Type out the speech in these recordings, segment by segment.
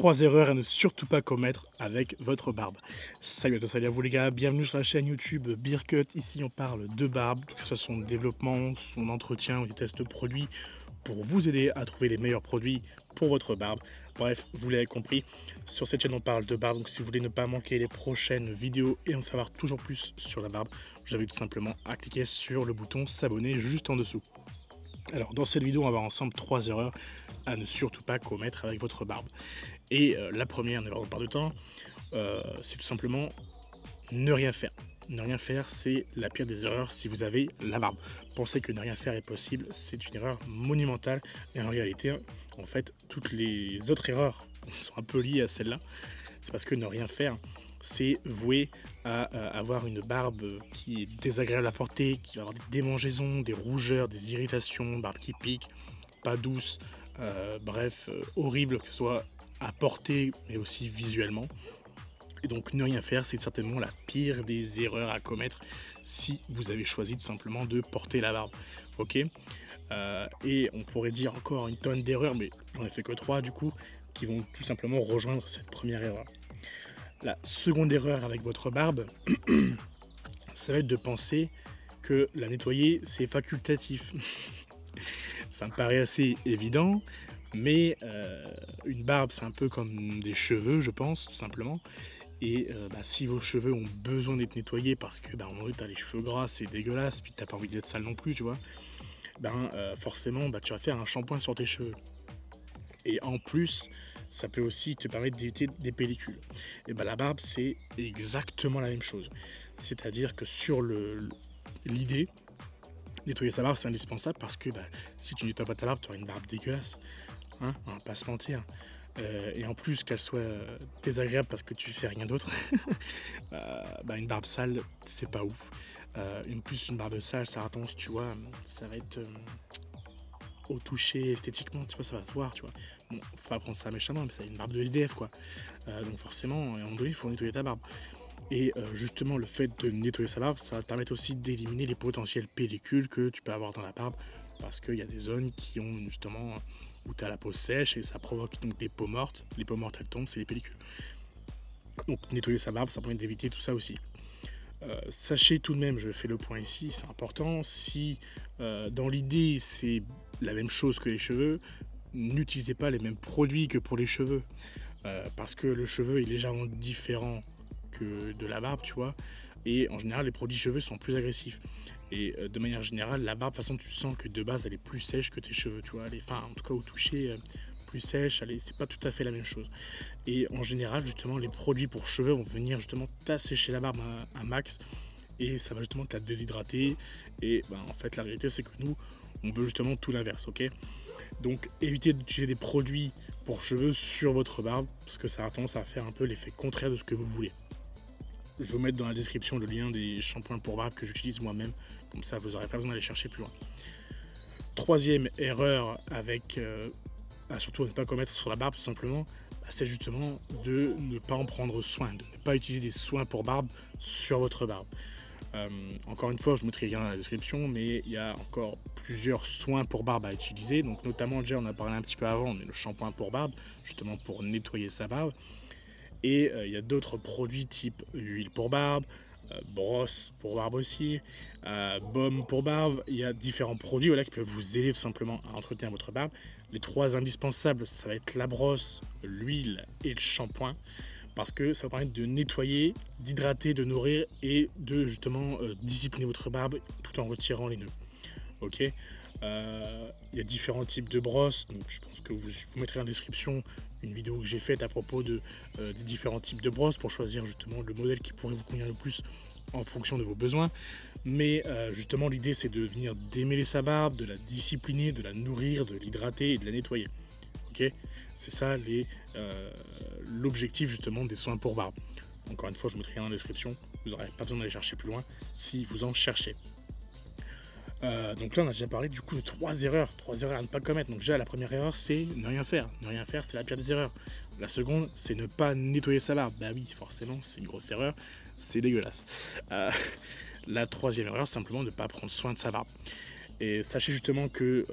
3 erreurs à ne surtout pas commettre avec votre barbe. Salut à tous, salut à vous les gars, bienvenue sur la chaîne YouTube Beardcut. Ici on parle de barbe, que ce soit son développement, son entretien ou des tests produits pour vous aider à trouver les meilleurs produits pour votre barbe. Bref, vous l'avez compris, sur cette chaîne on parle de barbe, donc si vous voulez ne pas manquer les prochaines vidéos et en savoir toujours plus sur la barbe, je vous invite tout simplement à cliquer sur le bouton s'abonner juste en dessous. Alors dans cette vidéo on va voir ensemble 3 erreurs à ne surtout pas commettre avec votre barbe. Et la première, ne perdons pas de temps, c'est tout simplement ne rien faire. Ne rien faire, c'est la pire des erreurs si vous avez la barbe. Pensez que ne rien faire est possible, c'est une erreur monumentale. Et en réalité, en fait, toutes les autres erreurs sont un peu liées à celle-là. C'est parce que ne rien faire, c'est voué à avoir une barbe qui est désagréable à porter, qui va avoir des démangeaisons, des rougeurs, des irritations, barbe qui pique, pas douce, horrible, que ce soit à porter mais aussi visuellement. Et donc ne rien faire, c'est certainement la pire des erreurs à commettre si vous avez choisi tout simplement de porter la barbe. Ok, et on pourrait dire encore une tonne d'erreurs, mais j'en ai fait que 3 du coup, qui vont tout simplement rejoindre cette première erreur. La seconde erreur avec votre barbe, ça va être de penser que la nettoyer c'est facultatif. Ça me paraît assez évident, mais une barbe c'est un peu comme des cheveux, je pense, tout simplement. Et si vos cheveux ont besoin d'être nettoyés parce que en vrai t'as les cheveux gras, c'est dégueulasse, puis t'as pas envie d'être sale non plus, tu vois, forcément tu vas faire un shampoing sur tes cheveux. Et en plus, ça peut aussi te permettre d'éviter des pellicules. Et la barbe c'est exactement la même chose. C'est-à-dire que sur l'idée, nettoyer sa barbe c'est indispensable parce que si tu nettoies pas ta barbe, tu auras une barbe dégueulasse, hein, on va pas se mentir. Et en plus qu'elle soit désagréable parce que tu fais rien d'autre, une barbe sale c'est pas ouf. Une barbe sale, ça tendance, tu vois, ça va être au toucher esthétiquement, tu vois, ça va se voir, tu vois. Bon, faut pas prendre ça méchamment, mais c'est une barbe de SDF quoi. Donc forcément, à un moment donné, il faut nettoyer ta barbe. Et justement, le fait de nettoyer sa barbe, ça va te permettre aussi d'éliminer les potentielles pellicules que tu peux avoir dans la barbe, parce qu'il y a des zones qui ont justement où tu as la peau sèche et ça provoque donc des peaux mortes. Les peaux mortes, elles tombent, c'est les pellicules. Donc nettoyer sa barbe, ça permet d'éviter tout ça aussi. Sachez tout de même, je fais le point ici, c'est important, si dans l'idée c'est la même chose que les cheveux, n'utilisez pas les mêmes produits que pour les cheveux, parce que le cheveu est légèrement différent que de la barbe, tu vois, et en général les produits cheveux sont plus agressifs. Et de manière générale, la barbe, de toute façon, tu sens que de base elle est plus sèche que tes cheveux, tu vois, en tout cas au toucher, plus sèche, c'est pas tout à fait la même chose. Et en général, justement, les produits pour cheveux vont venir justement t'assécher la barbe un max, et ça va justement te la déshydrater. Et en fait, la réalité, c'est que nous, on veut justement tout l'inverse, ok? Donc, évitez d'utiliser des produits pour cheveux sur votre barbe, parce que ça a tendance à faire un peu l'effet contraire de ce que vous voulez. Je vais vous mettre dans la description le lien des shampoings pour barbe que j'utilise moi-même, comme ça vous n'aurez pas besoin d'aller chercher plus loin. Troisième erreur surtout à ne pas commettre sur la barbe tout simplement, c'est justement de ne pas en prendre soin, de ne pas utiliser des soins pour barbe sur votre barbe. Encore une fois, je vous mettrai le lien dans la description, mais il y a encore plusieurs soins pour barbe à utiliser. Donc notamment, déjà on a parlé un petit peu avant, on a le shampoing pour barbe, justement pour nettoyer sa barbe. Et il y a d'autres produits type huile pour barbe, brosse pour barbe aussi, baume pour barbe. Il y a différents produits qui peuvent vous aider tout simplement à entretenir votre barbe. Les 3 indispensables, ça va être la brosse, l'huile et le shampoing, parce que ça va permettre de nettoyer, d'hydrater, de nourrir et de justement discipliner votre barbe tout en retirant les nœuds. Ok, il y a différents types de brosses, donc je pense que vous mettrez en description une vidéo que j'ai faite à propos des différents types de brosses pour choisir justement le modèle qui pourrait vous convenir le plus en fonction de vos besoins. Mais justement l'idée c'est de venir démêler sa barbe, de la discipliner, de la nourrir, de l'hydrater et de la nettoyer. Ok, c'est ça l'objectif justement des soins pour barbe. Encore une fois, je mettrai rien dans la description, vous n'aurez pas besoin d'aller chercher plus loin si vous en cherchez. Donc là on a déjà parlé du coup de 3 erreurs à ne pas commettre. Donc déjà la première erreur c'est ne rien faire c'est la pire des erreurs. La seconde c'est ne pas nettoyer sa barbe, oui forcément c'est une grosse erreur, c'est dégueulasse. La troisième erreur c'est simplement de ne pas prendre soin de sa barbe. Et sachez justement que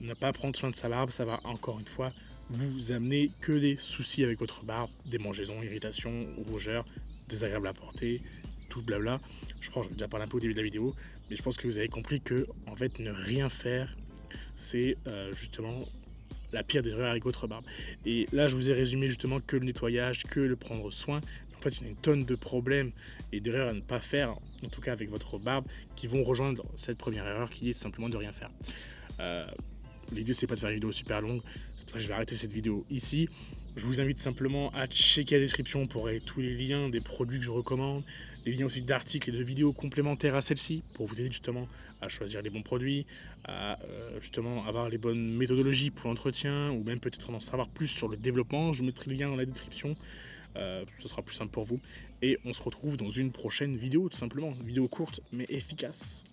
ne pas prendre soin de sa barbe, ça va encore une fois vous amener que des soucis avec votre barbe, démangeaisons, irritations, rougeurs, désagréable à porter, tout blabla. Je crois que j'en ai déjà parlé un peu au début de la vidéo, mais je pense que vous avez compris que en fait ne rien faire, c'est justement la pire des erreurs avec votre barbe. Et là, je vous ai résumé justement que le nettoyage, que le prendre soin. En fait, il y a une tonne de problèmes et d'erreurs à ne pas faire, en tout cas avec votre barbe, qui vont rejoindre cette première erreur qui est simplement de rien faire. Euh, L'idée, c'est pas de faire une vidéo super longue, c'est pour ça que je vais arrêter cette vidéo ici. Je vous invite simplement à checker la description pour avoir tous les liens des produits que je recommande, les liens aussi d'articles et de vidéos complémentaires à celle-ci pour vous aider justement à choisir les bons produits, à justement avoir les bonnes méthodologies pour l'entretien ou même peut-être en savoir plus sur le développement. Je vous mettrai le lien dans la description, ce sera plus simple pour vous. Et on se retrouve dans une prochaine vidéo tout simplement, une vidéo courte mais efficace.